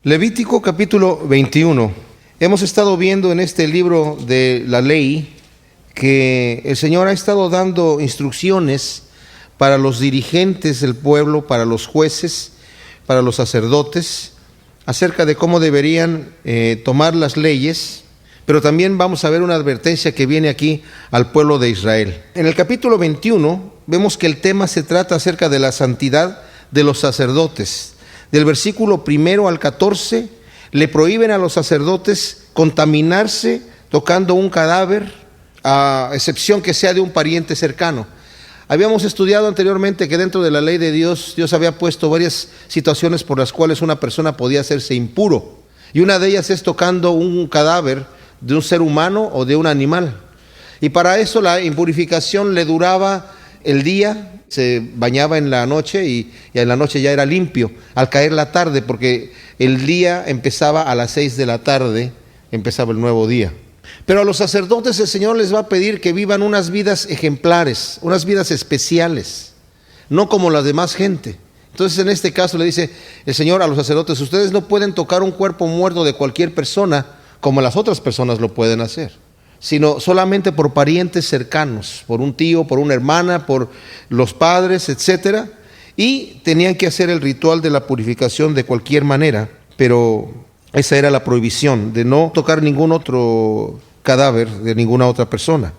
Levítico capítulo 21. Hemos estado viendo en este libro de la ley que el Señor ha estado dando instrucciones para los dirigentes del pueblo, para los jueces, para los sacerdotes, acerca de cómo deberían tomar las leyes, pero también vamos a ver una advertencia que viene aquí al pueblo de Israel. En el capítulo 21 vemos que el tema se trata acerca de la santidad de los sacerdotes. Del versículo 1 al 14, le prohíben a los sacerdotes contaminarse tocando un cadáver, a excepción que sea de un pariente cercano. Habíamos estudiado anteriormente que dentro de la ley de Dios, Dios había puesto varias situaciones por las cuales una persona podía hacerse impuro. Y una de ellas es tocando un cadáver de un ser humano o de un animal. Y para eso la impurificación le duraba el día, se bañaba en la noche y en la noche ya era limpio, al caer la tarde, porque el día empezaba a las 6 de la tarde, empezaba el nuevo día. Pero a los sacerdotes el Señor les va a pedir que vivan unas vidas ejemplares, unas vidas especiales, no como la demás gente. Entonces en este caso le dice el Señor a los sacerdotes: ustedes no pueden tocar un cuerpo muerto de cualquier persona como las otras personas lo pueden hacer, sino solamente por parientes cercanos, por un tío, por una hermana, por los padres, etcétera. Y tenían que hacer el ritual de la purificación de cualquier manera, pero esa era la prohibición, de no tocar ningún otro cadáver de ninguna otra persona.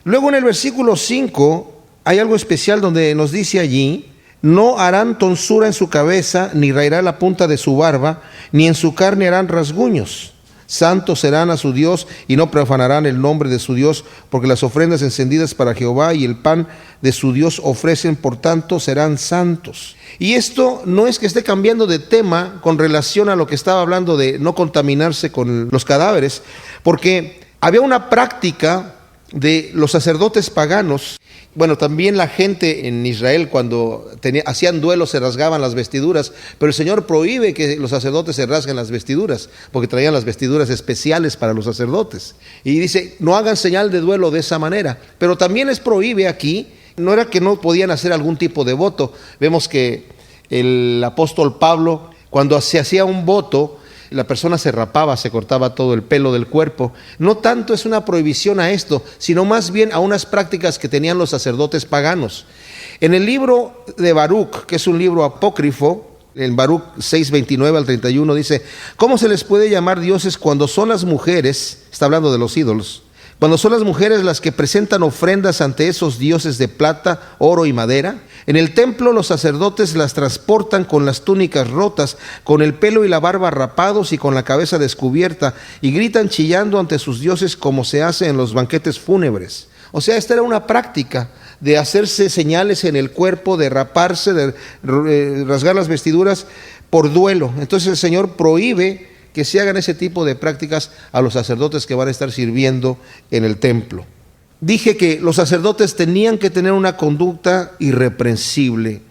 Luego en el versículo 5 hay algo especial donde nos dice allí: no harán tonsura en su cabeza, ni raerá la punta de su barba, ni en su carne harán rasguños. Santos serán a su Dios y no profanarán el nombre de su Dios, porque las ofrendas encendidas para Jehová y el pan de su Dios ofrecen, por tanto serán santos. Y esto no es que esté cambiando de tema con relación a lo que estaba hablando de no contaminarse con los cadáveres, porque había una práctica de los sacerdotes paganos. Bueno, también la gente en Israel cuando hacían duelos se rasgaban las vestiduras, pero el Señor prohíbe que los sacerdotes se rasguen las vestiduras, porque traían las vestiduras especiales para los sacerdotes. Y dice, no hagan señal de duelo de esa manera. Pero también les prohíbe aquí, no era que no podían hacer algún tipo de voto. Vemos que el apóstol Pablo, cuando se hacía un voto, la persona se rapaba, se cortaba todo el pelo del cuerpo. No tanto es una prohibición a esto, sino más bien a unas prácticas que tenían los sacerdotes paganos. En el libro de Baruch, que es un libro apócrifo, en Baruch 6:29 al 31 dice: ¿cómo se les puede llamar dioses cuando son las mujeres? Está hablando de los ídolos. Cuando son las mujeres las que presentan ofrendas ante esos dioses de plata, oro y madera. En el templo los sacerdotes las transportan con las túnicas rotas, con el pelo y la barba rapados y con la cabeza descubierta, y gritan chillando ante sus dioses como se hace en los banquetes fúnebres. O sea, esta era una práctica de hacerse señales en el cuerpo, de raparse, de rasgar las vestiduras por duelo. Entonces el Señor prohíbe que se hagan ese tipo de prácticas a los sacerdotes que van a estar sirviendo en el templo. Dije que los sacerdotes tenían que tener una conducta irreprensible.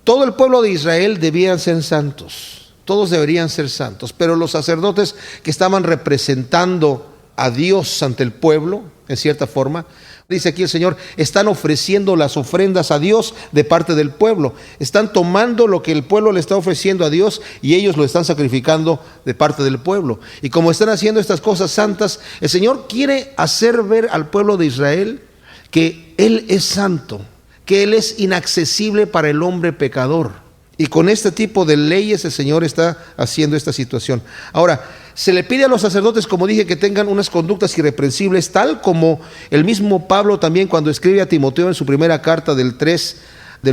Todo el pueblo de Israel debían ser santos, todos deberían ser santos, pero los sacerdotes que estaban representando a Dios ante el pueblo, en cierta forma, dice aquí el Señor, están ofreciendo las ofrendas a Dios de parte del pueblo. Están tomando lo que el pueblo le está ofreciendo a Dios y ellos lo están sacrificando de parte del pueblo. Y como están haciendo estas cosas santas, el Señor quiere hacer ver al pueblo de Israel que Él es santo, que Él es inaccesible para el hombre pecador. Y con este tipo de leyes el Señor está haciendo esta situación. Ahora, se le pide a los sacerdotes, como dije, que tengan unas conductas irreprensibles, tal como el mismo Pablo también cuando escribe a Timoteo en su primera carta del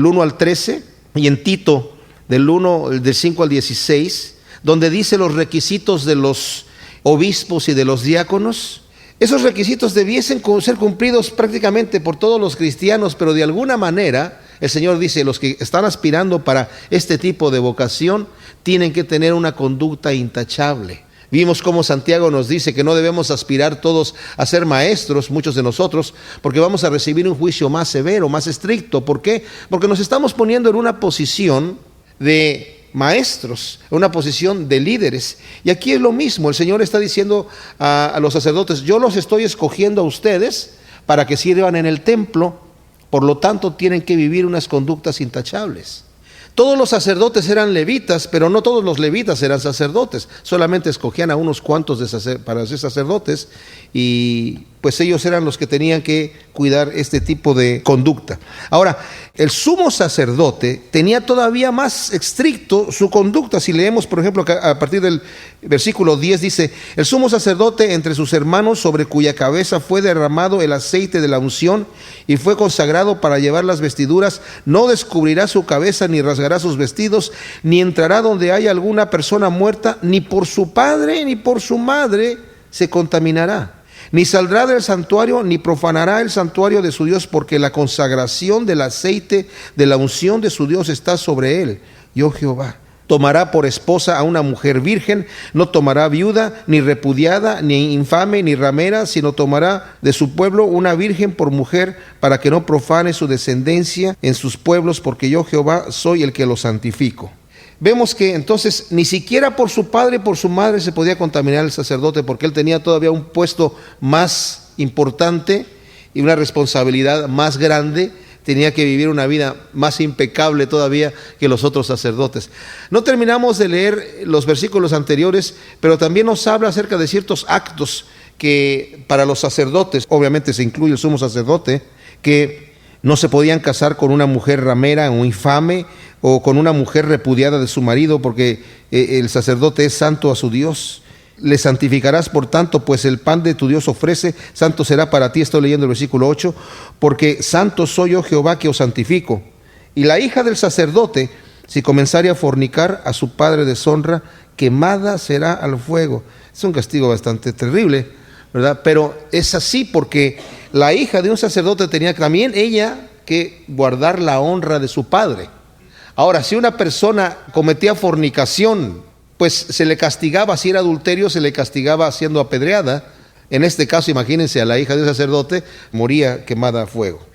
1 al 13, y en Tito del 5 al 16, donde dice los requisitos de los obispos y de los diáconos. Esos requisitos debiesen ser cumplidos prácticamente por todos los cristianos, pero de alguna manera el Señor dice, los que están aspirando para este tipo de vocación tienen que tener una conducta intachable. Vimos cómo Santiago nos dice que no debemos aspirar todos a ser maestros, muchos de nosotros, porque vamos a recibir un juicio más severo, más estricto. ¿Por qué? Porque nos estamos poniendo en una posición de maestros, en una posición de líderes. Y aquí es lo mismo, el Señor está diciendo a los sacerdotes, yo los estoy escogiendo a ustedes para que sirvan en el templo, por lo tanto tienen que vivir unas conductas intachables. Todos los sacerdotes eran levitas, pero no todos los levitas eran sacerdotes. Solamente escogían a unos cuantos para ser sacerdotes, y pues ellos eran los que tenían que cuidar este tipo de conducta. Ahora, el sumo sacerdote tenía todavía más estricto su conducta. Si leemos, por ejemplo, a partir del versículo 10 dice: el sumo sacerdote entre sus hermanos, sobre cuya cabeza fue derramado el aceite de la unción y fue consagrado para llevar las vestiduras, no descubrirá su cabeza ni rasgará sus vestidos, ni entrará donde haya alguna persona muerta, ni por su padre ni por su madre se contaminará. Ni saldrá del santuario, ni profanará el santuario de su Dios, porque la consagración del aceite de la unción de su Dios está sobre él. Yo Jehová. Tomará por esposa a una mujer virgen, no tomará viuda, ni repudiada, ni infame, ni ramera, sino tomará de su pueblo una virgen por mujer, para que no profane su descendencia en sus pueblos, porque yo Jehová soy el que lo santifico. Vemos que entonces ni siquiera por su padre y por su madre se podía contaminar el sacerdote, porque él tenía todavía un puesto más importante y una responsabilidad más grande. Tenía que vivir una vida más impecable todavía que los otros sacerdotes. No terminamos de leer los versículos anteriores, pero también nos habla acerca de ciertos actos que para los sacerdotes, obviamente se incluye el sumo sacerdote, que no se podían casar con una mujer ramera o infame, o con una mujer repudiada de su marido, porque el sacerdote es santo a su Dios. Le santificarás, por tanto, pues el pan de tu Dios ofrece, santo será para ti. Estoy leyendo el versículo 8, porque santo soy yo Jehová que os santifico. Y la hija del sacerdote, si comenzare a fornicar, a su padre deshonra, quemada será al fuego. Es un castigo bastante terrible, ¿verdad? Pero es así porque la hija de un sacerdote tenía también ella que guardar la honra de su padre. Ahora, si una persona cometía fornicación, pues se le castigaba. Si era adulterio, se le castigaba siendo apedreada. En este caso, imagínense, a la hija del sacerdote moría quemada a fuego.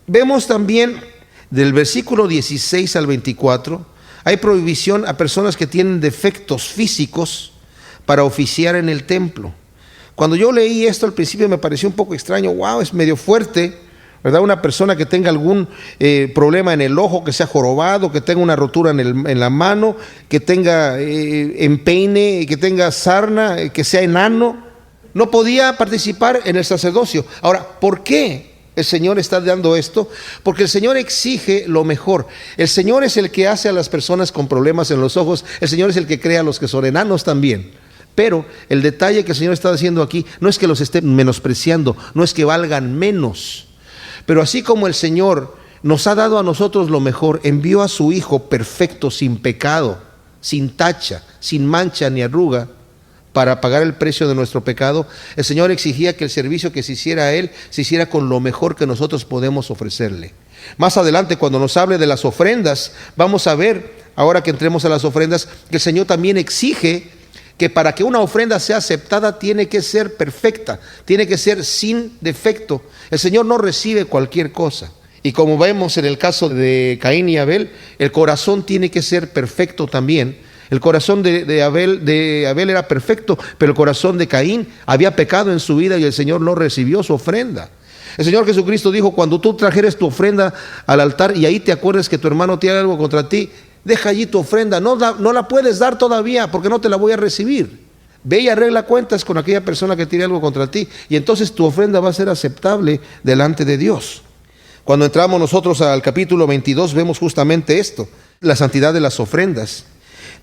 Vemos también del versículo 16 al 24, hay prohibición a personas que tienen defectos físicos para oficiar en el templo. Cuando yo leí esto al principio me pareció un poco extraño. Wow, es medio fuerte, ¿verdad? Una persona que tenga algún problema en el ojo, que sea jorobado, que tenga una rotura en la mano, que tenga empeine, que tenga sarna, que sea enano, no podía participar en el sacerdocio. Ahora, ¿por qué el Señor está dando esto? Porque el Señor exige lo mejor. El Señor es el que hace a las personas con problemas en los ojos. El Señor es el que crea a los que son enanos también. Pero el detalle que el Señor está haciendo aquí no es que los esté menospreciando, no es que valgan menos. Pero así como el Señor nos ha dado a nosotros lo mejor, envió a su Hijo perfecto, sin pecado, sin tacha, sin mancha ni arruga, para pagar el precio de nuestro pecado. El Señor exigía que el servicio que se hiciera a Él, se hiciera con lo mejor que nosotros podemos ofrecerle. Más adelante, cuando nos hable de las ofrendas, vamos a ver, ahora que entremos a las ofrendas, que el Señor también exige que para que una ofrenda sea aceptada tiene que ser perfecta, tiene que ser sin defecto. El Señor no recibe cualquier cosa. Y como vemos en el caso de Caín y Abel, el corazón tiene que ser perfecto también. El corazón de Abel era perfecto, pero el corazón de Caín había pecado en su vida y el Señor no recibió su ofrenda. El Señor Jesucristo dijo: cuando tú trajeres tu ofrenda al altar y ahí te acuerdes que tu hermano tiene algo contra ti, deja allí tu ofrenda, no la puedes dar todavía porque no te la voy a recibir. Ve y arregla cuentas con aquella persona que tiene algo contra ti, y entonces tu ofrenda va a ser aceptable delante de Dios. Cuando entramos nosotros al capítulo 22 vemos justamente esto, la santidad de las ofrendas.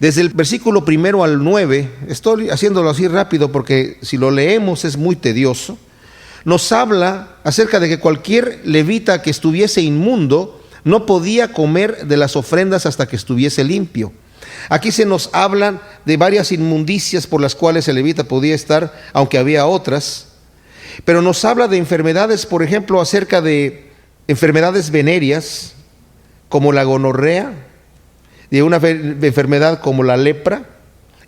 Desde el versículo 1 al 9, estoy haciéndolo así rápido porque si lo leemos es muy tedioso, nos habla acerca de que cualquier levita que estuviese inmundo no podía comer de las ofrendas hasta que estuviese limpio. Aquí se nos hablan de varias inmundicias por las cuales el levita podía estar, aunque había otras. Pero nos habla de enfermedades, por ejemplo, acerca de enfermedades venéreas, como la gonorrea, de una enfermedad como la lepra,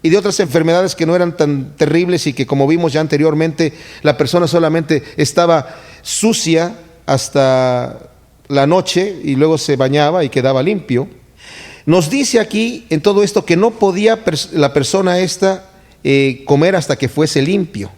y de otras enfermedades que no eran tan terribles y que, como vimos ya anteriormente, la persona solamente estaba sucia hasta la noche y luego se bañaba y quedaba limpio. Nos dice aquí en todo esto que no podía la persona esta comer hasta que fuese limpio.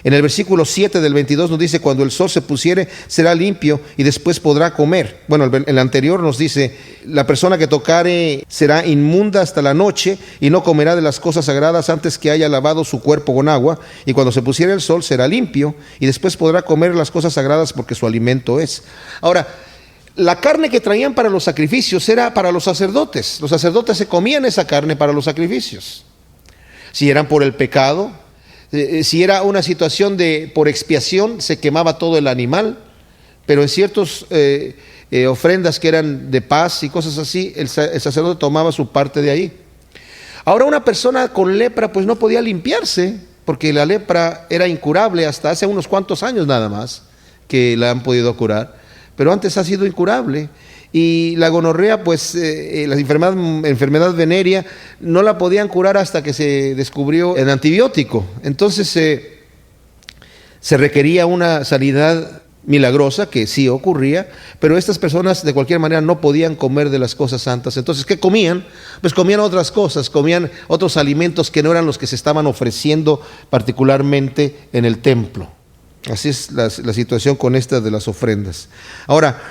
En el versículo 7 del 22 nos dice: cuando el sol se pusiere, será limpio y después podrá comer. Bueno, el anterior nos dice: la persona que tocare será inmunda hasta la noche y no comerá de las cosas sagradas antes que haya lavado su cuerpo con agua. Y cuando se pusiere el sol, será limpio y después podrá comer las cosas sagradas, porque su alimento es. Ahora, la carne que traían para los sacrificios era para los sacerdotes. Los sacerdotes se comían esa carne para los sacrificios. Si eran por el pecado, si era una situación por expiación, se quemaba todo el animal, pero en ciertas ofrendas que eran de paz y cosas así, el sacerdote tomaba su parte de ahí. Ahora, una persona con lepra pues no podía limpiarse, porque la lepra era incurable hasta hace unos cuantos años nada más que la han podido curar, pero antes ha sido incurable. Y la gonorrea, pues la enfermedad venérea, no la podían curar hasta que se descubrió el antibiótico. Entonces se requería una sanidad milagrosa, que sí ocurría, pero estas personas de cualquier manera no podían comer de las cosas santas. Entonces, ¿qué comían? Pues comían otras cosas, comían otros alimentos que no eran los que se estaban ofreciendo particularmente en el templo. Así es la situación con esta de las ofrendas. Ahora,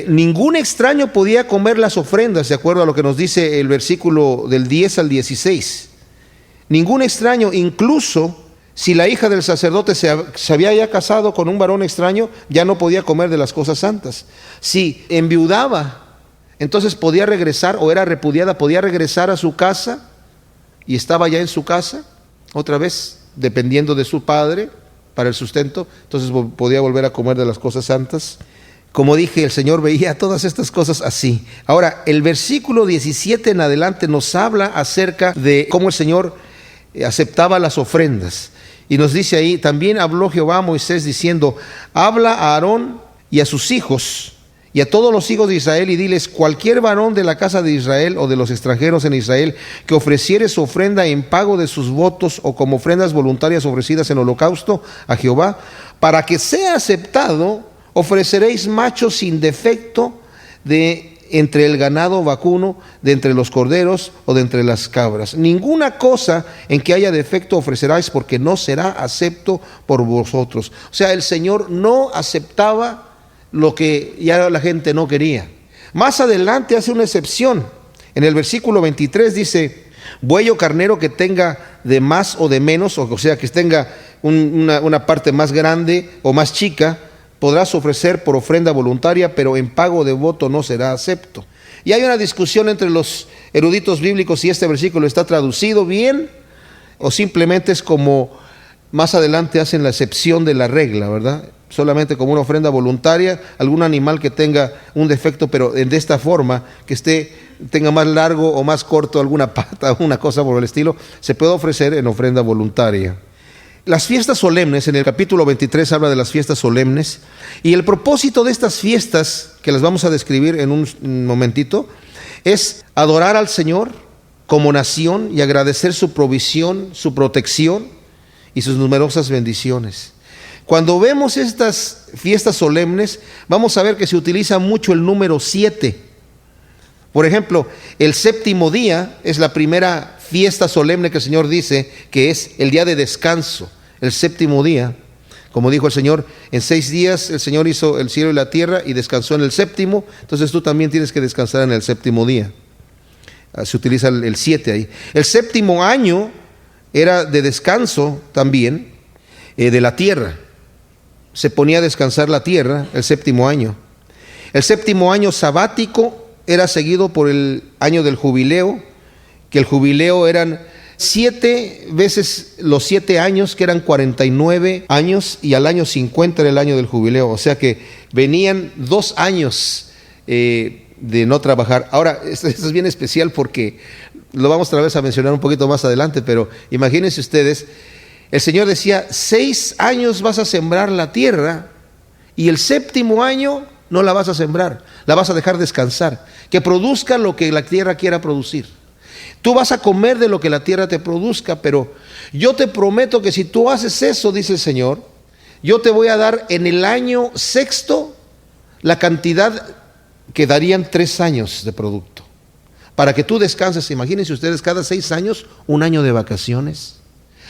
ningún extraño podía comer las ofrendas, de acuerdo a lo que nos dice el versículo del 10 al 16. Ningún extraño, incluso si la hija del sacerdote se había ya casado con un varón extraño, ya no podía comer de las cosas santas. Si enviudaba, entonces podía regresar, o era repudiada, podía regresar a su casa y estaba ya en su casa, otra vez dependiendo de su padre para el sustento, entonces podía volver a comer de las cosas santas. Como dije, el Señor veía todas estas cosas así. Ahora, el versículo 17 en adelante nos habla acerca de cómo el Señor aceptaba las ofrendas. Y nos dice ahí: también habló Jehová a Moisés diciendo: habla a Aarón y a sus hijos y a todos los hijos de Israel, y diles: cualquier varón de la casa de Israel o de los extranjeros en Israel que ofreciere su ofrenda en pago de sus votos o como ofrendas voluntarias ofrecidas en holocausto a Jehová, para que sea aceptado, ofreceréis machos sin defecto de entre el ganado vacuno, de entre los corderos o de entre las cabras. Ninguna cosa en que haya defecto ofreceráis, porque no será acepto por vosotros. O sea, el Señor no aceptaba lo que ya la gente no quería. Más adelante hace una excepción. En el versículo 23 dice: buey o carnero que tenga de más o de menos, o sea, que tenga una parte más grande o más chica, podrás ofrecer por ofrenda voluntaria, pero en pago de voto no será acepto. Y hay una discusión entre los eruditos bíblicos si este versículo está traducido bien o simplemente es como más adelante hacen la excepción de la regla, ¿verdad? Solamente como una ofrenda voluntaria, algún animal que tenga un defecto, pero de esta forma, que tenga más largo o más corto alguna pata, una cosa por el estilo, se puede ofrecer en ofrenda voluntaria. Las fiestas solemnes, en el capítulo 23 habla de las fiestas solemnes, y el propósito de estas fiestas, que las vamos a describir en un momentito, es adorar al Señor como nación y agradecer su provisión, su protección y sus numerosas bendiciones. Cuando vemos estas fiestas solemnes, vamos a ver que se utiliza mucho el número 7. Por ejemplo, el séptimo día es la primera fiesta solemne que el Señor dice que es el día de descanso, el séptimo día. Como dijo el Señor, en 6 días el Señor hizo el cielo y la tierra y descansó en el séptimo, entonces tú también tienes que descansar en el séptimo día. Se utiliza el 7 ahí. El séptimo año era de descanso también de la tierra. Se ponía a descansar la tierra el séptimo año. El séptimo año sabático era seguido por el año del jubileo, que el jubileo eran 7 veces los 7 años, que eran 49 años, y al año 50 era el año del jubileo. O sea que venían 2 años de no trabajar. Ahora, esto es bien especial porque lo vamos otra vez a mencionar un poquito más adelante, pero imagínense ustedes, el Señor decía: 6 años vas a sembrar la tierra y el séptimo año no la vas a sembrar, la vas a dejar descansar, que produzca lo que la tierra quiera producir. Tú vas a comer de lo que la tierra te produzca, pero yo te prometo que si tú haces eso, dice el Señor, yo te voy a dar en el año sexto la cantidad que darían 3 años de producto, para que tú descanses. Imagínense ustedes, cada 6 años, un año de vacaciones.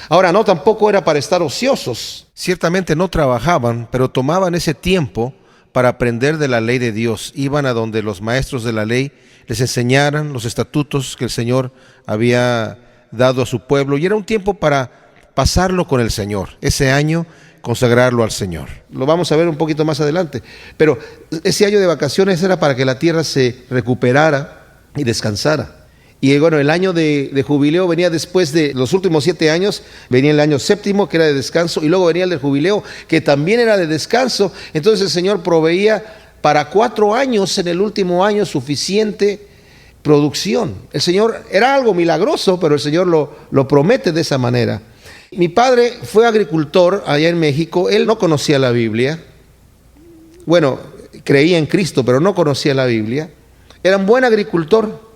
Ahora, no, tampoco era para estar ociosos. Ciertamente no trabajaban, pero tomaban ese tiempo para aprender de la ley de Dios. Iban a donde los maestros de la ley les enseñaran los estatutos que el Señor había dado a su pueblo. Y era un tiempo para pasarlo con el Señor. Ese año, consagrarlo al Señor. Lo vamos a ver un poquito más adelante. Pero ese año de vacaciones era para que la tierra se recuperara y descansara. Y bueno, el año de jubileo venía después de los últimos 7 años, venía el año séptimo, que era de descanso, y luego venía el de jubileo, que también era de descanso. Entonces el Señor proveía para 4 años, en el último año, suficiente producción. El Señor, era algo milagroso, pero el Señor lo promete de esa manera. Mi padre fue agricultor allá en México. Él no conocía la Biblia. Bueno, creía en Cristo, pero no conocía la Biblia. Era un buen agricultor.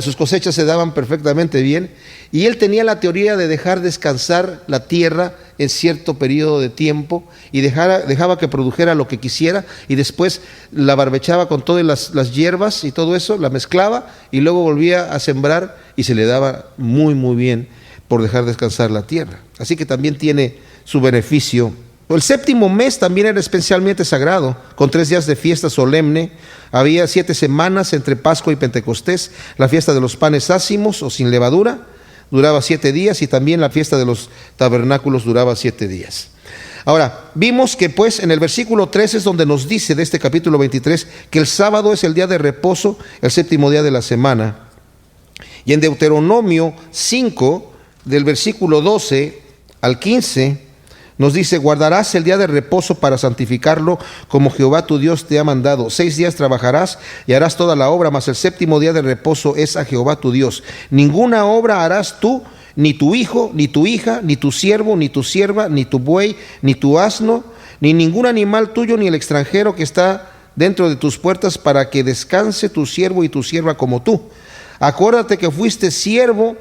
Sus cosechas se daban perfectamente bien, y él tenía la teoría de dejar descansar la tierra en cierto periodo de tiempo y dejaba que produjera lo que quisiera, y después la barbechaba con todas las hierbas y todo eso, la mezclaba y luego volvía a sembrar, y se le daba muy muy bien por dejar descansar la tierra. Así que también tiene su beneficio. El séptimo mes también era especialmente sagrado, con 3 días de fiesta solemne. Había 7 semanas entre Pascua y Pentecostés. La fiesta de los panes ácimos o sin levadura duraba 7 días, y también la fiesta de los tabernáculos duraba 7 días. Ahora, vimos que pues en el versículo 13 es donde nos dice de este capítulo 23 que el sábado es el día de reposo, el séptimo día de la semana. Y en Deuteronomio 5, del versículo 12 al 15, nos dice: guardarás el día de reposo para santificarlo, como Jehová tu Dios te ha mandado. 6 días trabajarás y harás toda la obra, mas el séptimo día de reposo es a Jehová tu Dios. Ninguna obra harás tú, ni tu hijo, ni tu hija, ni tu siervo, ni tu sierva, ni tu buey, ni tu asno, ni ningún animal tuyo, ni el extranjero que está dentro de tus puertas, para que descanse tu siervo y tu sierva como tú. Acuérdate que fuiste siervo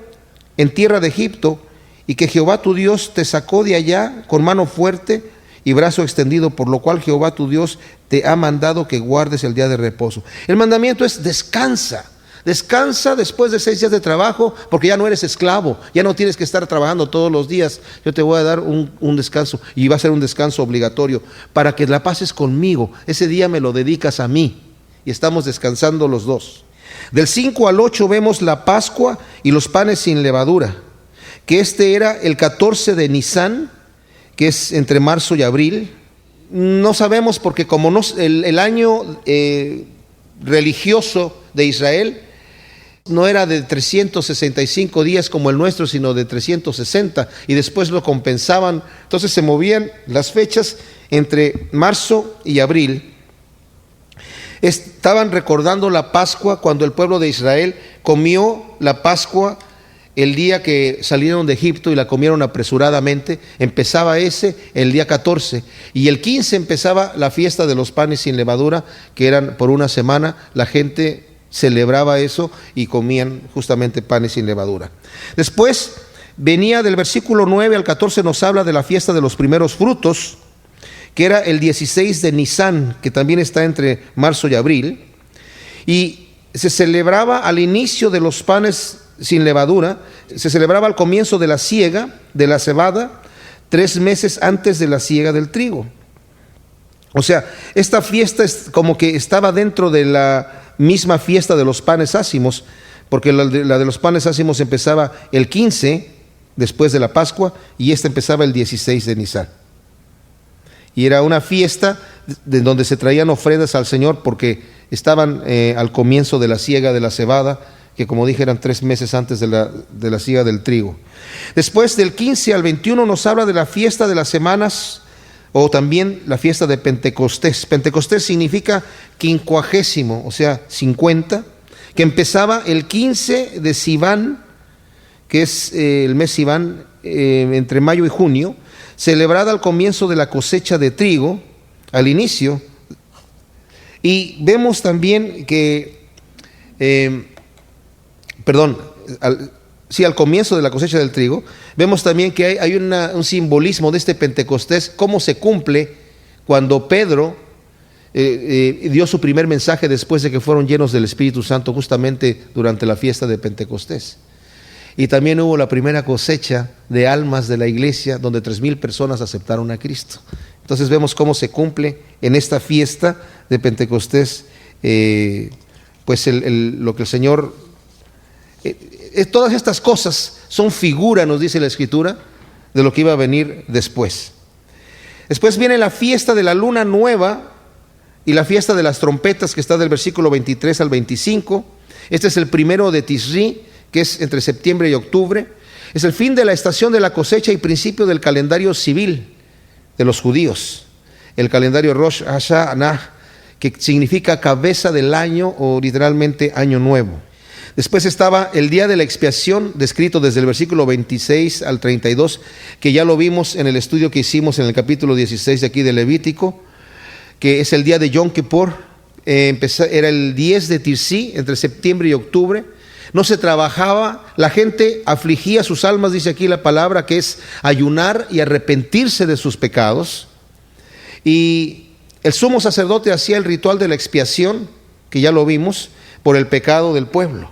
en tierra de Egipto, y que Jehová tu Dios te sacó de allá con mano fuerte y brazo extendido, por lo cual Jehová tu Dios te ha mandado que guardes el día de reposo. El mandamiento es: descansa. Descansa después de 6 días de trabajo, porque ya no eres esclavo, ya no tienes que estar trabajando todos los días. Yo te voy a dar un descanso, y va a ser un descanso obligatorio, para que la pases conmigo. Ese día me lo dedicas a mí, y estamos descansando los dos. Del 5 al 8 vemos la Pascua y los panes sin levadura, que este era el 14 de Nisán, que es entre marzo y abril. No sabemos, porque como no, el año religioso de Israel no era de 365 días como el nuestro, sino de 360, y después lo compensaban. Entonces se movían las fechas entre marzo y abril. Estaban recordando la Pascua, cuando el pueblo de Israel comió la Pascua el día que salieron de Egipto, y la comieron apresuradamente. Empezaba el día 14, y el 15 empezaba la fiesta de los panes sin levadura, que eran por una semana. La gente celebraba eso y comían justamente panes sin levadura. Después venía del versículo 9 al 14, nos habla de la fiesta de los primeros frutos, que era el 16 de Nisán, que también está entre marzo y abril, y se celebraba al inicio de los panes sin levadura. Se celebraba al comienzo de la siega de la cebada, 3 meses antes de la siega del trigo. O sea, esta fiesta es como que estaba dentro de la misma fiesta de los panes ácimos, porque la de los panes ácimos empezaba el 15 después de la Pascua, y esta empezaba el 16 de Nisán. Y era una fiesta de donde se traían ofrendas al Señor, porque estaban al comienzo de la siega de la cebada, que como dije eran 3 meses antes de la siega del trigo. Después del 15 al 21 nos habla de la fiesta de las semanas, o también la fiesta de Pentecostés. Pentecostés significa 50, o sea 50, que empezaba el 15 de Sivan, que es el mes Sivan, entre mayo y junio, celebrada al comienzo de la cosecha de trigo, al inicio. Y vemos también que al comienzo de la cosecha del trigo. Vemos también que hay un simbolismo de este Pentecostés, cómo se cumple cuando Pedro dio su primer mensaje después de que fueron llenos del Espíritu Santo, justamente durante la fiesta de Pentecostés. Y también hubo la primera cosecha de almas de la iglesia, donde 3,000 personas aceptaron a Cristo. Entonces vemos cómo se cumple en esta fiesta de Pentecostés, pues lo que el Señor... todas estas cosas son figura, nos dice la Escritura, de lo que iba a venir después. Después viene la fiesta de la luna nueva y la fiesta de las trompetas, que está del versículo 23 al 25. Este es el primero de Tisri, que es entre septiembre y octubre. Es el fin de la estación de la cosecha y principio del calendario civil de los judíos. El calendario Rosh Hashanah, que significa cabeza del año o literalmente año nuevo. Después estaba el día de la expiación, descrito desde el versículo 26 al 32, que ya lo vimos en el estudio que hicimos en el capítulo 16 de aquí de Levítico, que es el día de Yom Kippur. Era el 10 de Tisri, entre septiembre y octubre. No se trabajaba, la gente afligía sus almas, dice aquí la palabra, que es ayunar y arrepentirse de sus pecados. Y el sumo sacerdote hacía el ritual de la expiación, que ya lo vimos, por el pecado del pueblo.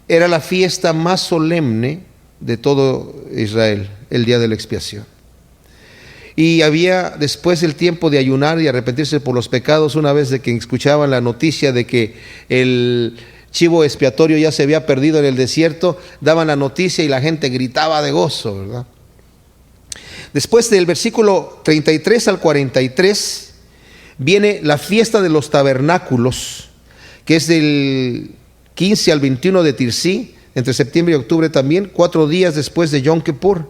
Era la fiesta más solemne de todo Israel, el día de la expiación. Y había después el tiempo de ayunar y arrepentirse por los pecados, una vez de que escuchaban la noticia de que el chivo expiatorio ya se había perdido en el desierto, daban la noticia y la gente gritaba de gozo, ¿verdad? Después del versículo 33 al 43 viene la fiesta de los tabernáculos, que es del 15 al 21 de Tisri, entre septiembre y octubre también, 4 días después de Yom Kippur.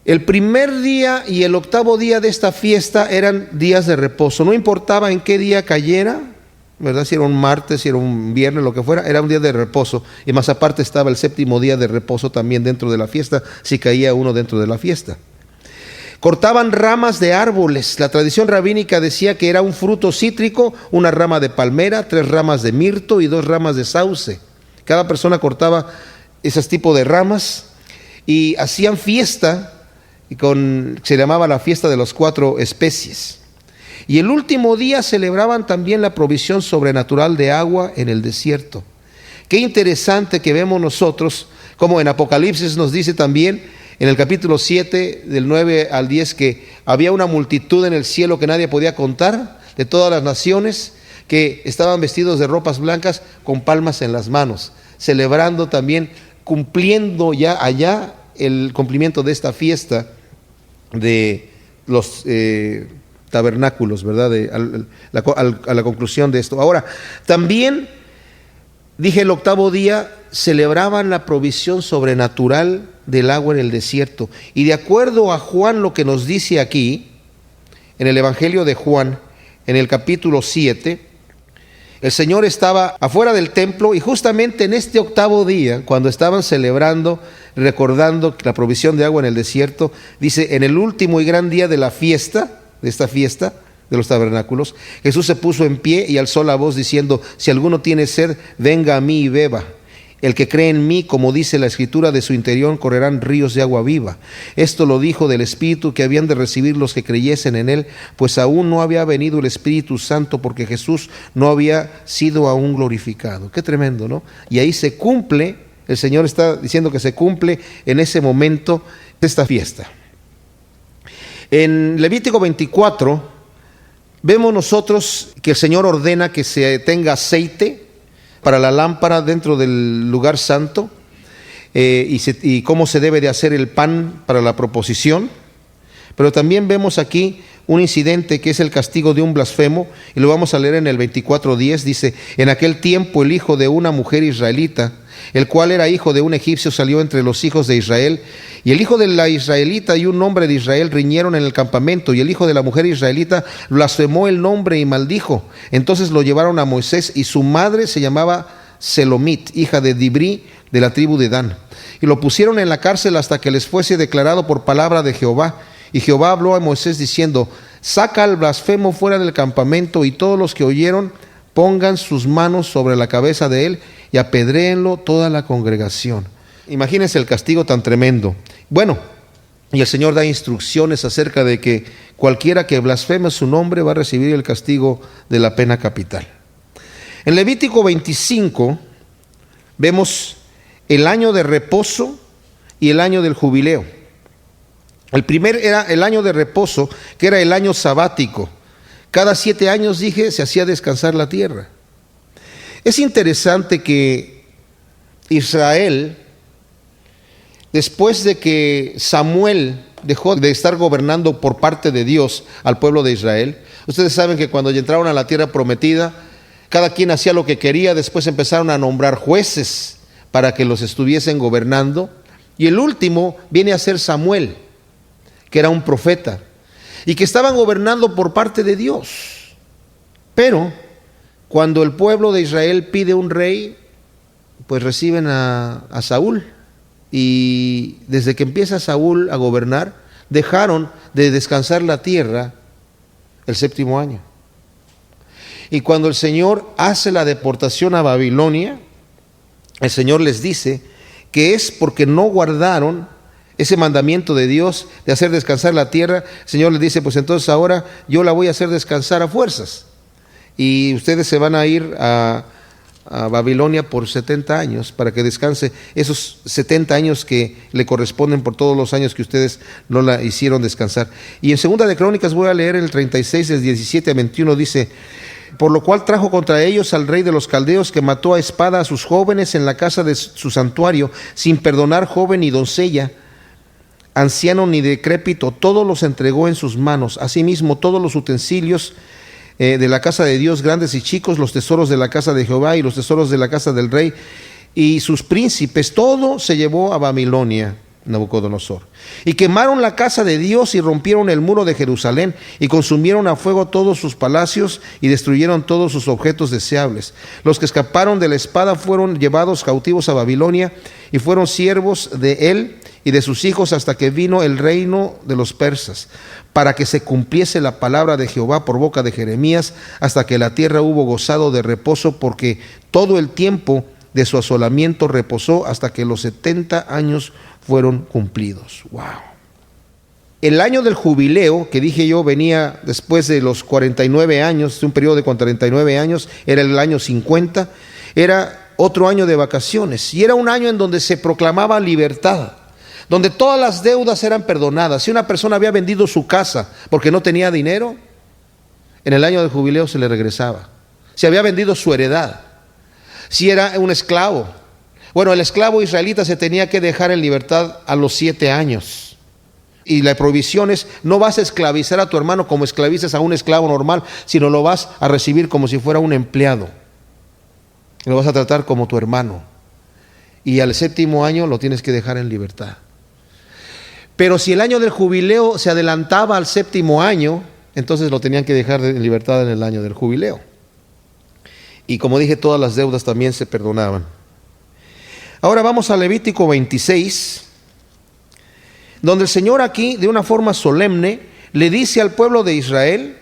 El primer día y el octavo día de esta fiesta eran días de reposo. No importaba en qué día cayera, ¿verdad? Si era un martes, si era un viernes, lo que fuera, era un día de reposo. Y más aparte estaba el séptimo día de reposo también dentro de la fiesta, si caía uno dentro de la fiesta. Cortaban ramas de árboles. La tradición rabínica decía que era un fruto cítrico, una rama de palmera, 3 ramas de mirto y 2 ramas de sauce. Cada persona cortaba esos tipos de ramas y hacían fiesta, se llamaba la fiesta de las 4 especies. Y el último día celebraban también la provisión sobrenatural de agua en el desierto. Qué interesante que vemos nosotros, como en Apocalipsis nos dice también, en el capítulo 7, del 9 al 10, que había una multitud en el cielo que nadie podía contar, de todas las naciones, que estaban vestidos de ropas blancas con palmas en las manos, celebrando también, cumpliendo ya allá el cumplimiento de esta fiesta de los tabernáculos, ¿verdad? A la conclusión de esto. Ahora, también, dije, el octavo día celebraban la provisión sobrenatural del agua en el desierto. Y de acuerdo a Juan, lo que nos dice aquí, en el Evangelio de Juan, en el capítulo 7, el Señor estaba afuera del templo y justamente en este octavo día, cuando estaban celebrando, recordando la provisión de agua en el desierto, dice, en el último y gran día de la fiesta, de esta fiesta de los tabernáculos, Jesús se puso en pie y alzó la voz diciendo, si alguno tiene sed, venga a mí y beba. El que cree en mí, como dice la Escritura, de su interior correrán ríos de agua viva. Esto lo dijo del Espíritu que habían de recibir los que creyesen en él, pues aún no había venido el Espíritu Santo porque Jesús no había sido aún glorificado. Qué tremendo, ¿no? Y ahí se cumple, el Señor está diciendo que se cumple en ese momento esta fiesta. En Levítico 24 vemos nosotros que el Señor ordena que se tenga aceite para la lámpara dentro del lugar santo, y cómo se debe de hacer el pan para la proposición. Pero también vemos aquí un incidente que es el castigo de un blasfemo, y lo vamos a leer en el 24:10. Dice, en aquel tiempo el hijo de una mujer israelita, el cual era hijo de un egipcio, salió entre los hijos de Israel, y el hijo de la israelita y un hombre de Israel riñeron en el campamento, y el hijo de la mujer israelita blasfemó el nombre y maldijo. Entonces lo llevaron a Moisés, y su madre se llamaba Selomit, hija de Dibri, de la tribu de Dan, y lo pusieron en la cárcel hasta que les fuese declarado por palabra de Jehová. Y Jehová habló a Moisés diciendo, saca al blasfemo fuera del campamento, y todos los que oyeron pongan sus manos sobre la cabeza de él y apedréenlo toda la congregación. Imagínense el castigo tan tremendo. Bueno, y el Señor da instrucciones acerca de que cualquiera que blasfeme su nombre va a recibir el castigo de la pena capital. En Levítico 25 vemos el año de reposo y el año del jubileo. El primer era el año de reposo, que era el año sabático. Cada 7 años, dije, se hacía descansar la tierra. Es interesante que Israel, después de que Samuel dejó de estar gobernando por parte de Dios al pueblo de Israel, ustedes saben que cuando entraron a la tierra prometida, cada quien hacía lo que quería, después empezaron a nombrar jueces para que los estuviesen gobernando, y el último viene a ser Samuel, que era un profeta, y que estaban gobernando por parte de Dios. Pero cuando el pueblo de Israel pide un rey, pues reciben a Saúl, y desde que empieza Saúl a gobernar, dejaron de descansar la tierra el 7º año. Y cuando el Señor hace la deportación a Babilonia, el Señor les dice que es porque no guardaron ese mandamiento de Dios de hacer descansar la tierra. El Señor les dice, pues entonces ahora yo la voy a hacer descansar a fuerzas. Y ustedes se van a ir a Babilonia por 70 años para que descanse esos 70 años que le corresponden por todos los años que ustedes no la hicieron descansar. Y en Segunda de Crónicas voy a leer el 36, del 17 a 21, dice: por lo cual trajo contra ellos al rey de los caldeos, que mató a espada a sus jóvenes en la casa de su santuario, sin perdonar joven ni doncella, anciano ni decrépito, todos los entregó en sus manos. Asimismo todos los utensilios de la casa de Dios, grandes y chicos, los tesoros de la casa de Jehová y los tesoros de la casa del rey y sus príncipes, todo se llevó a Babilonia Nabucodonosor. Y quemaron la casa de Dios y rompieron el muro de Jerusalén y consumieron a fuego todos sus palacios y destruyeron todos sus objetos deseables. Los que escaparon de la espada fueron llevados cautivos a Babilonia y fueron siervos de él y de sus hijos hasta que vino el reino de los persas, para que se cumpliese la palabra de Jehová por boca de Jeremías, hasta que la tierra hubo gozado de reposo, porque todo el tiempo de su asolamiento reposó hasta que los 70 años fueron cumplidos. Wow. El año del jubileo, que dije yo venía después de los 49 años, un periodo de 49 años, era el año 50, era otro año de vacaciones, y era un año en donde se proclamaba libertad, donde todas las deudas eran perdonadas. Si una persona había vendido su casa porque no tenía dinero, en el año del jubileo se le regresaba. Si había vendido su heredad, si era un esclavo, bueno, el esclavo israelita se tenía que dejar en libertad a los 7 años. Y la prohibición es: no vas a esclavizar a tu hermano como esclavizas a un esclavo normal, sino lo vas a recibir como si fuera un empleado. Lo vas a tratar como tu hermano. Y al 7º año lo tienes que dejar en libertad. Pero si el año del jubileo se adelantaba al 7º año, entonces lo tenían que dejar en libertad en el año del jubileo. Y como dije, todas las deudas también se perdonaban. Ahora vamos a Levítico 26, donde el Señor aquí, de una forma solemne, le dice al pueblo de Israel,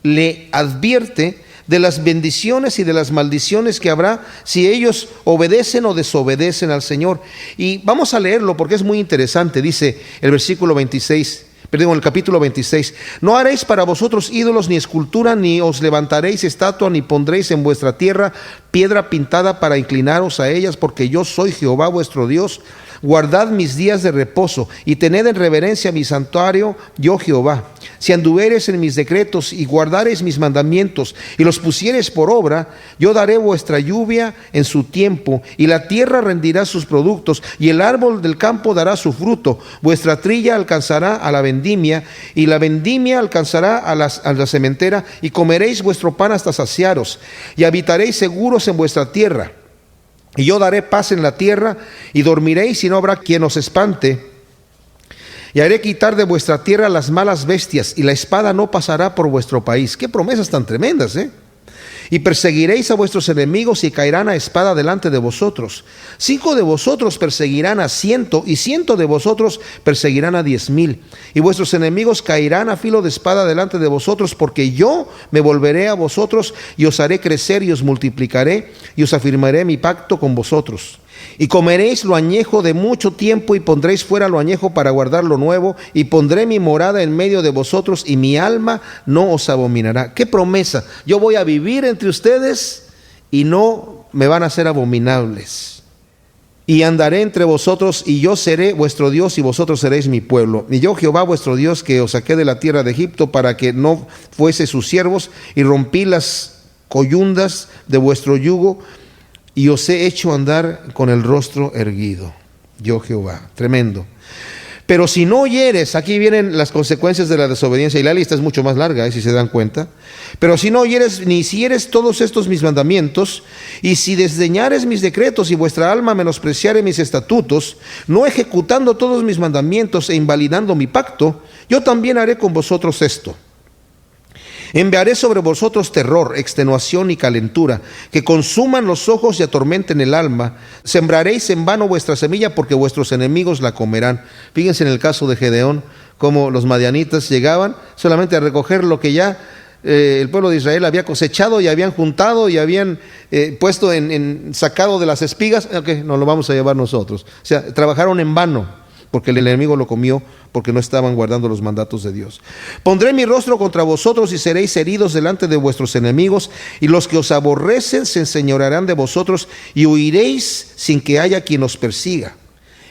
le advierte de las bendiciones y de las maldiciones que habrá si ellos obedecen o desobedecen al Señor. Y vamos a leerlo porque es muy interesante. Dice el el capítulo 26: no haréis para vosotros ídolos ni escultura, ni os levantaréis estatua, ni pondréis en vuestra tierra piedra pintada para inclinaros a ellas, porque yo soy Jehová vuestro Dios. Guardad mis días de reposo y tened en reverencia mi santuario, yo Jehová. Si anduviereis en mis decretos y guardareis mis mandamientos y los pusiereis por obra, yo daré vuestra lluvia en su tiempo, y la tierra rendirá sus productos, y el árbol del campo dará su fruto. Vuestra trilla alcanzará a la vendimia, y la vendimia alcanzará a la sementera, y comeréis vuestro pan hasta saciaros, y habitaréis seguros en vuestra tierra. Y yo daré paz en la tierra, y dormiréis y no habrá quien os espante. Y haré quitar de vuestra tierra las malas bestias, y la espada no pasará por vuestro país. Qué promesas tan tremendas, ¿eh? Y perseguiréis a vuestros enemigos, y caerán a espada delante de vosotros. 5 de vosotros perseguirán a 100, y 100 de vosotros perseguirán a 10,000. Y vuestros enemigos caerán a filo de espada delante de vosotros, porque yo me volveré a vosotros, y os haré crecer, y os multiplicaré, y os afirmaré mi pacto con vosotros. Y comeréis lo añejo de mucho tiempo, y pondréis fuera lo añejo para guardar lo nuevo, y pondré mi morada en medio de vosotros, y mi alma no os abominará. ¡Qué promesa! Yo voy a vivir entre ustedes y no me van a ser abominables. y andaré entre vosotros, y yo seré vuestro Dios, y vosotros seréis mi pueblo. Y yo, Jehová vuestro Dios, que os saqué de la tierra de Egipto, para que no fuese sus siervos, y rompí las coyundas de vuestro yugo, y os he hecho andar con el rostro erguido. Yo, Jehová. Tremendo. Pero si no oyeres, aquí vienen las consecuencias de la desobediencia, y la lista es mucho más larga, si se dan cuenta. Pero si no oyeres ni hicieres todos estos mis mandamientos, y si desdeñares mis decretos y vuestra alma menospreciare mis estatutos, no ejecutando todos mis mandamientos e invalidando mi pacto, yo también haré con vosotros esto. Enviaré sobre vosotros terror, extenuación y calentura, que consuman los ojos y atormenten el alma. Sembraréis en vano vuestra semilla, porque vuestros enemigos la comerán. Fíjense en el caso de Gedeón, cómo los madianitas llegaban solamente a recoger lo que ya el pueblo de Israel había cosechado y habían juntado y habían puesto sacado de las espigas. Okay, nos lo vamos a llevar nosotros. O sea, trabajaron en vano, porque el enemigo lo comió, porque no estaban guardando los mandatos de Dios. Pondré mi rostro contra vosotros y seréis heridos delante de vuestros enemigos, y los que os aborrecen se enseñorearán de vosotros, y huiréis sin que haya quien os persiga.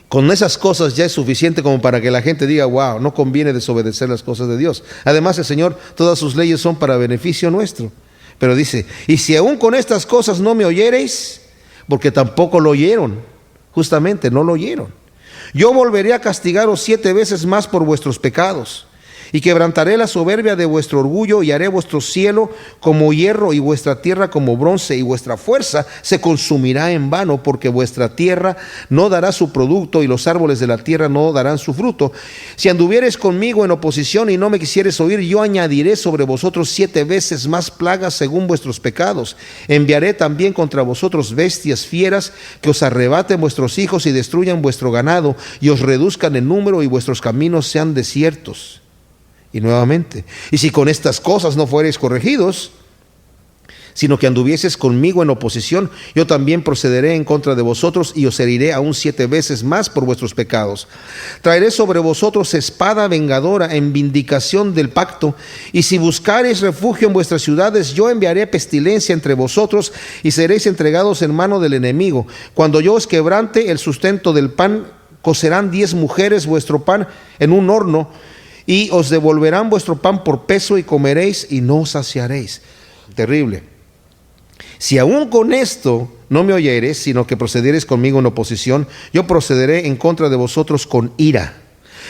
Con esas cosas ya es suficiente como para que la gente diga: wow, no conviene desobedecer las cosas de Dios. Además, el Señor, todas sus leyes son para beneficio nuestro. Pero dice: y si aún con estas cosas no me oyereis, porque tampoco lo oyeron, justamente no lo oyeron, yo volveré a castigaros 7 veces más por vuestros pecados, y quebrantaré la soberbia de vuestro orgullo, y haré vuestro cielo como hierro y vuestra tierra como bronce, y vuestra fuerza se consumirá en vano, porque vuestra tierra no dará su producto, y los árboles de la tierra no darán su fruto. Si anduviereis conmigo en oposición y no me quisiereis oír, yo añadiré sobre vosotros 7 veces más plagas según vuestros pecados. Enviaré también contra vosotros bestias fieras, que os arrebaten vuestros hijos y destruyan vuestro ganado, y os reduzcan en número, y vuestros caminos sean desiertos. Y nuevamente: y si con estas cosas no fuereis corregidos, sino que anduvieseis conmigo en oposición, yo también procederé en contra de vosotros, y os heriré aún 7 veces más por vuestros pecados. Traeré sobre vosotros espada vengadora en vindicación del pacto, y si buscareis refugio en vuestras ciudades, yo enviaré pestilencia entre vosotros, y seréis entregados en mano del enemigo. Cuando yo os quebrante el sustento del pan, cocerán 10 mujeres vuestro pan en un horno, y os devolverán vuestro pan por peso, y comeréis y no os saciaréis. Terrible. Si aún con esto no me oyereis, sino que procediereis conmigo en oposición, yo procederé en contra de vosotros con ira,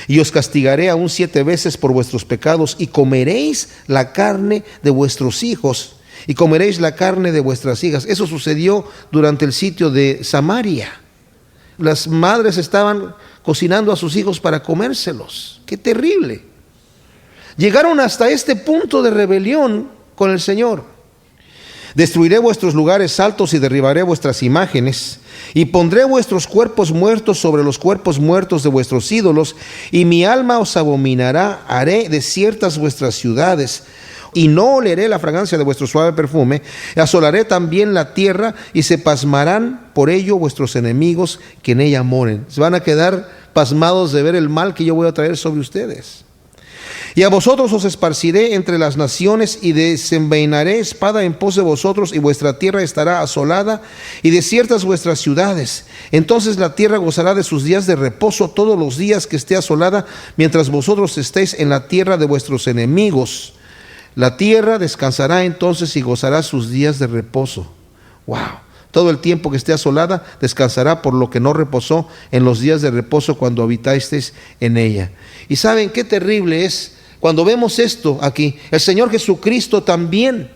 y os castigaré aún 7 veces por vuestros pecados, y comeréis la carne de vuestros hijos, y comeréis la carne de vuestras hijas. Eso sucedió durante el sitio de Samaria. Las madres estaban cocinando a sus hijos para comérselos. ¡Qué terrible! Llegaron hasta este punto de rebelión con el Señor. Destruiré vuestros lugares altos y derribaré vuestras imágenes, y pondré vuestros cuerpos muertos sobre los cuerpos muertos de vuestros ídolos, y mi alma os abominará. Haré desiertas vuestras ciudades, y no oleré la fragancia de vuestro suave perfume. Asolaré también la tierra, y se pasmarán por ello vuestros enemigos que en ella moren. Se van a quedar pasmados de ver el mal que yo voy a traer sobre ustedes. Y a vosotros os esparciré entre las naciones, y desenvainaré espada en pos de vosotros, y vuestra tierra estará asolada, y desiertas vuestras ciudades. Entonces la tierra gozará de sus días de reposo todos los días que esté asolada, mientras vosotros estéis en la tierra de vuestros enemigos. La tierra descansará entonces y gozará sus días de reposo. ¡Wow! Todo el tiempo que esté asolada descansará, por lo que no reposó en los días de reposo cuando habitasteis en ella. ¿Y saben qué terrible es cuando vemos esto aquí? El Señor Jesucristo también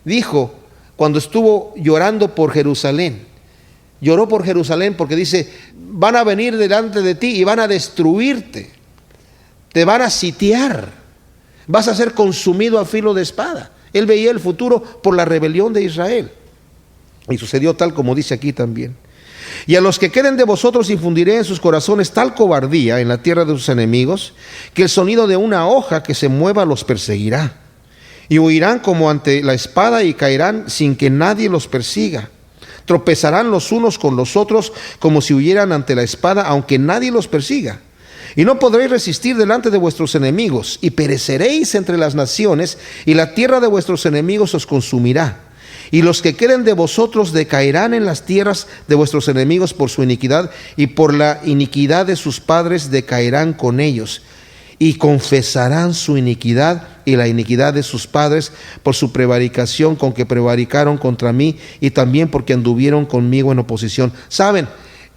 dijo, cuando estuvo llorando por Jerusalén, lloró por Jerusalén porque dice: van a venir delante de ti y van a destruirte, te van a sitiar, vas a ser consumido a filo de espada. Él veía el futuro por la rebelión de Israel. Y sucedió tal como dice aquí también. Y a los que queden de vosotros infundiré en sus corazones tal cobardía en la tierra de sus enemigos, que el sonido de una hoja que se mueva los perseguirá. Y huirán como ante la espada, y caerán sin que nadie los persiga. Tropezarán los unos con los otros como si huyeran ante la espada, aunque nadie los persiga. Y no podréis resistir delante de vuestros enemigos, y pereceréis entre las naciones, y la tierra de vuestros enemigos os consumirá. Y los que queden de vosotros decaerán en las tierras de vuestros enemigos por su iniquidad, y por la iniquidad de sus padres decaerán con ellos. Y confesarán su iniquidad y la iniquidad de sus padres por su prevaricación con que prevaricaron contra mí, y también porque anduvieron conmigo en oposición. ¿Saben?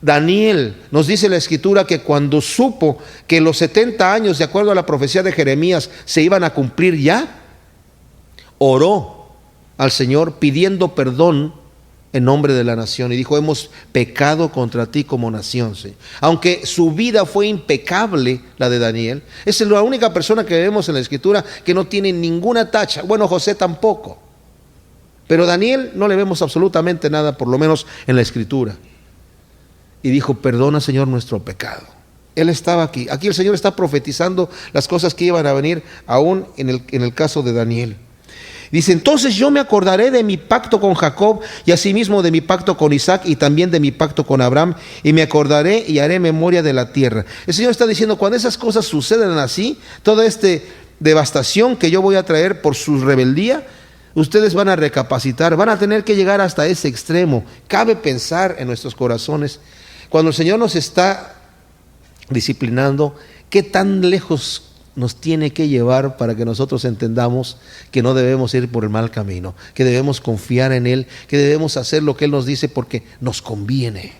Daniel, nos dice la Escritura que cuando supo que los 70 años, de acuerdo a la profecía de Jeremías, se iban a cumplir ya, oró al Señor pidiendo perdón en nombre de la nación, y dijo: hemos pecado contra ti como nación, ¿sí? Aunque su vida fue impecable, la de Daniel, es la única persona que vemos en la Escritura que no tiene ninguna tacha. Bueno, José tampoco, pero Daniel no le vemos absolutamente nada, por lo menos en la Escritura. Y dijo: perdona, Señor, nuestro pecado. Él estaba aquí el Señor está profetizando las cosas que iban a venir, aún en el caso de Daniel. Dice: entonces yo me acordaré de mi pacto con Jacob, y asimismo de mi pacto con Isaac, y también de mi pacto con Abraham, y me acordaré y haré memoria de la tierra. El Señor está diciendo: cuando esas cosas suceden así, toda esta devastación que yo voy a traer por su rebeldía, ustedes van a recapacitar, van a tener que llegar hasta ese extremo. Cabe pensar en nuestros corazones, cuando el Señor nos está disciplinando, qué tan lejos nos tiene que llevar para que nosotros entendamos que no debemos ir por el mal camino, que debemos confiar en Él, que debemos hacer lo que Él nos dice porque nos conviene.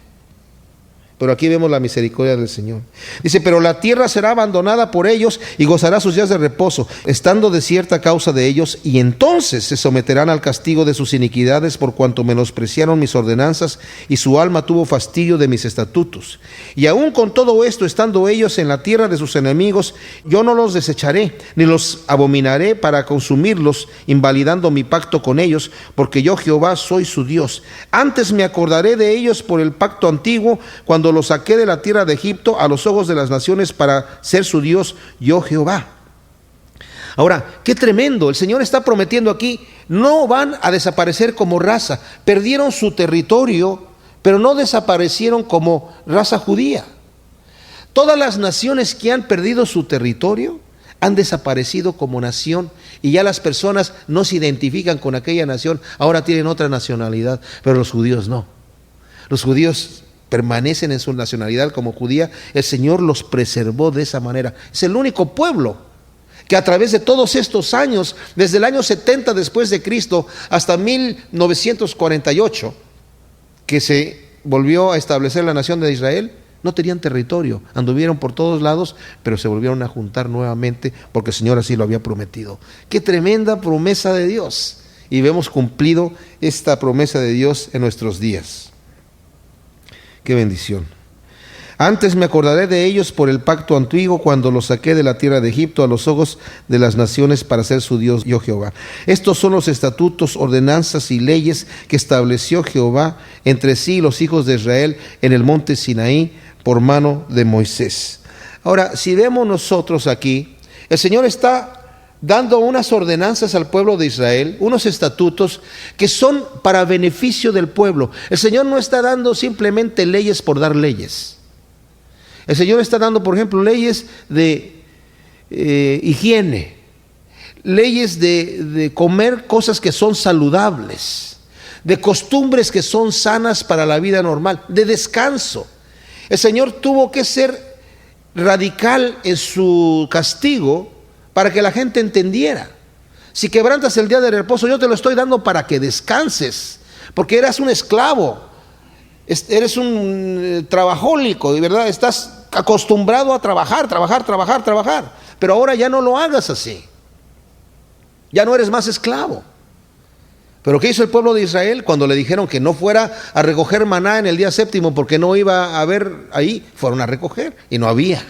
Pero aquí vemos la misericordia del Señor. Dice: pero la tierra será abandonada por ellos y gozará sus días de reposo, estando desierta a causa de ellos, y entonces se someterán al castigo de sus iniquidades, por cuanto menospreciaron mis ordenanzas, y su alma tuvo fastidio de mis estatutos. Y aún con todo esto, estando ellos en la tierra de sus enemigos, yo no los desecharé, ni los abominaré para consumirlos, invalidando mi pacto con ellos, porque yo, Jehová, soy su Dios. Antes me acordaré de ellos por el pacto antiguo, cuando los saqué de la tierra de Egipto a los ojos de las naciones, para ser su Dios, yo Jehová. Ahora, qué tremendo, el Señor está prometiendo aquí: no van a desaparecer como raza. Perdieron su territorio, pero no desaparecieron como raza judía. Todas las naciones que han perdido su territorio han desaparecido como nación, y ya las personas no se identifican con aquella nación, ahora tienen otra nacionalidad, pero los judíos no. Los judíos permanecen en su nacionalidad como judía. El Señor los preservó de esa manera. Es el único pueblo que a través de todos estos años, desde el año 70 después de Cristo hasta 1948, que se volvió a establecer la nación de Israel, no tenían territorio, anduvieron por todos lados, pero se volvieron a juntar nuevamente porque el Señor así lo había prometido. Qué tremenda promesa de Dios, y vemos cumplido esta promesa de Dios en nuestros días. Qué bendición. Antes me acordaré de ellos por el pacto antiguo, cuando los saqué de la tierra de Egipto a los ojos de las naciones, para ser su Dios, yo Jehová. Estos son los estatutos, ordenanzas y leyes que estableció Jehová entre sí y los hijos de Israel en el monte Sinaí por mano de Moisés. Ahora, si vemos nosotros aquí, el Señor está dando unas ordenanzas al pueblo de Israel, unos estatutos que son para beneficio del pueblo. El Señor no está dando simplemente leyes por dar leyes. El Señor está dando, por ejemplo, leyes de higiene, leyes de comer cosas que son saludables, de costumbres que son sanas para la vida normal, de descanso. El Señor tuvo que ser radical en su castigo para que la gente entendiera: si quebrantas el día de reposo, yo te lo estoy dando para que descanses, porque eras un esclavo, eres un trabajólico, de verdad, estás acostumbrado a trabajar, pero ahora ya no lo hagas así, ya no eres más esclavo. Pero ¿qué hizo el pueblo de Israel cuando le dijeron que no fuera a recoger maná en el día séptimo porque no iba a haber ahí? Fueron a recoger y no había.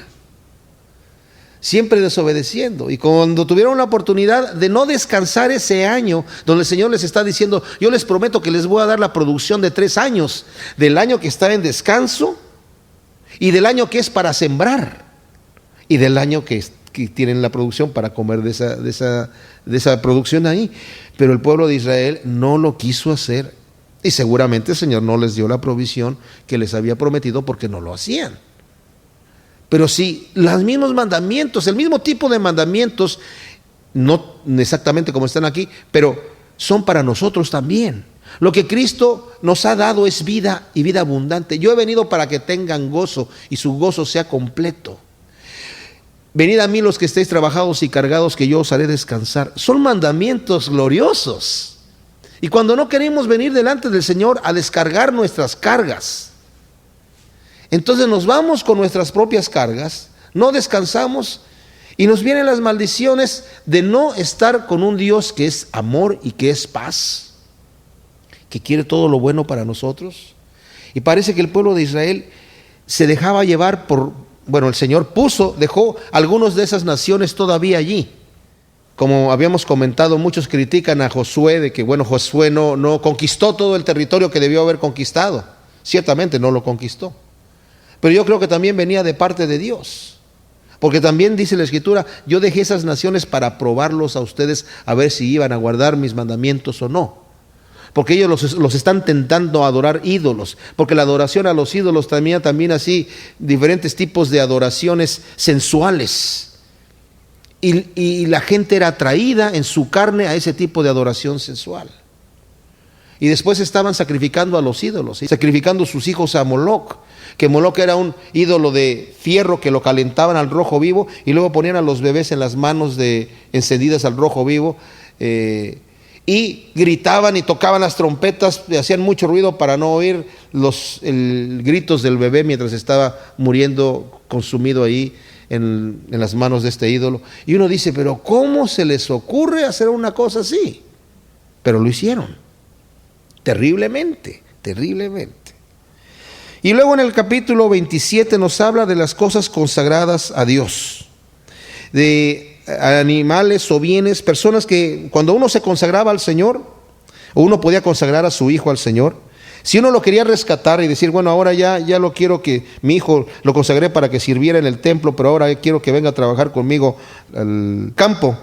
Siempre desobedeciendo, y cuando tuvieron la oportunidad de no descansar ese año, donde el Señor les está diciendo: yo les prometo que les voy a dar la producción de 3 años, del año que está en descanso, y del año que es para sembrar, y del año que tienen la producción para comer de esa producción ahí. Pero el pueblo de Israel no lo quiso hacer, y seguramente el Señor no les dio la provisión que les había prometido porque no lo hacían. Pero si los mismos mandamientos, el mismo tipo de mandamientos, no exactamente como están aquí, pero son para nosotros también. Lo que Cristo nos ha dado es vida y vida abundante. Yo he venido para que tengan gozo y su gozo sea completo. Venid a mí los que estéis trabajados y cargados, que yo os haré descansar. Son mandamientos gloriosos. Y cuando no queremos venir delante del Señor a descargar nuestras cargas, entonces nos vamos con nuestras propias cargas, no descansamos y nos vienen las maldiciones de no estar con un Dios que es amor y que es paz, que quiere todo lo bueno para nosotros. Y parece que el pueblo de Israel se dejaba llevar el Señor dejó algunos de esas naciones todavía allí. Como habíamos comentado, muchos critican a Josué de que, Josué no conquistó todo el territorio que debió haber conquistado. Ciertamente no lo conquistó. Pero yo creo que también venía de parte de Dios. Porque también dice la Escritura, yo dejé esas naciones para probarlos a ustedes a ver si iban a guardar mis mandamientos o no. Porque ellos los están tentando a adorar ídolos. Porque la adoración a los ídolos también así, diferentes tipos de adoraciones sensuales. Y la gente era atraída en su carne a ese tipo de adoración sensual. Y después estaban sacrificando a los ídolos, ¿sí? Sacrificando sus hijos a Moloc, que Moloc era un ídolo de fierro que lo calentaban al rojo vivo y luego ponían a los bebés en las manos encendidas al rojo vivo, y gritaban y tocaban las trompetas, hacían mucho ruido para no oír los gritos del bebé mientras estaba muriendo consumido ahí en las manos de este ídolo. Y uno dice, pero ¿cómo se les ocurre hacer una cosa así? Pero lo hicieron, terriblemente, terriblemente. Y luego en el capítulo 27 nos habla de las cosas consagradas a Dios, de animales o bienes, personas que cuando uno se consagraba al Señor, o uno podía consagrar a su hijo al Señor, si uno lo quería rescatar y decir, ahora ya lo quiero, que mi hijo lo consagré para que sirviera en el templo, pero ahora quiero que venga a trabajar conmigo al campo.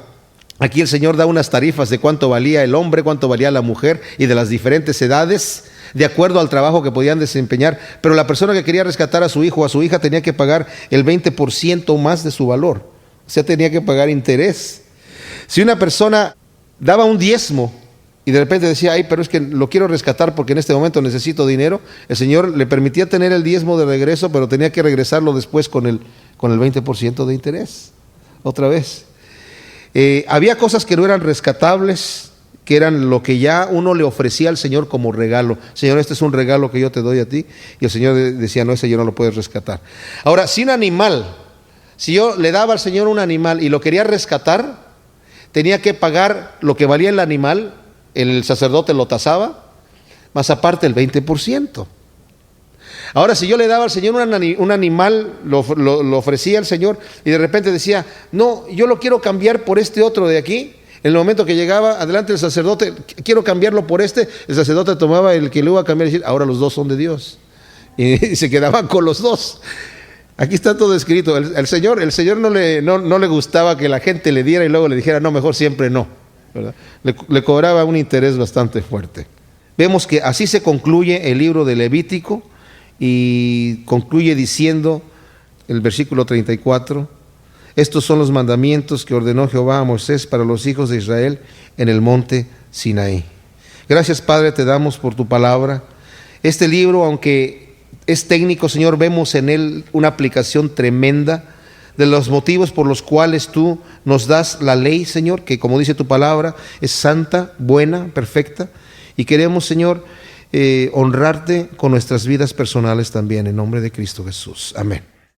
Aquí el Señor da unas tarifas de cuánto valía el hombre, cuánto valía la mujer y de las diferentes edades, de acuerdo al trabajo que podían desempeñar. Pero la persona que quería rescatar a su hijo o a su hija tenía que pagar el 20% más de su valor. O sea, tenía que pagar interés. Si una persona daba un diezmo y de repente decía, pero es que lo quiero rescatar porque en este momento necesito dinero, el Señor le permitía tener el diezmo de regreso, pero tenía que regresarlo después con el 20% de interés. Otra vez. Había cosas que no eran rescatables, que eran lo que ya uno le ofrecía al Señor como regalo. Señor, este es un regalo que yo te doy a ti. Y el Señor decía, no, ese yo no lo puedes rescatar. Ahora, si un animal, si yo le daba al Señor un animal y lo quería rescatar, tenía que pagar lo que valía el animal, el sacerdote lo tasaba, más aparte el 20%. Ahora, si yo le daba al Señor un animal, lo ofrecía al Señor y de repente decía, no, yo lo quiero cambiar por este otro de aquí. En el momento que llegaba adelante el sacerdote, quiero cambiarlo por este, el sacerdote tomaba el que lo iba a cambiar y decía, ahora los dos son de Dios. Y se quedaban con los dos. Aquí está todo escrito. El Señor no le gustaba que la gente le diera y luego le dijera, no, mejor siempre no, ¿verdad? Le cobraba un interés bastante fuerte. Vemos que así se concluye el libro de Levítico y concluye diciendo el versículo 34, estos son los mandamientos que ordenó Jehová a Moisés para los hijos de Israel en el monte Sinaí. Gracias, Padre, te damos por tu palabra. Este libro, aunque es técnico, Señor, vemos en él una aplicación tremenda de los motivos por los cuales tú nos das la ley, Señor, que como dice tu palabra, es santa, buena, perfecta. Y queremos, Señor, honrarte con nuestras vidas personales también, en nombre de Cristo Jesús. Amén.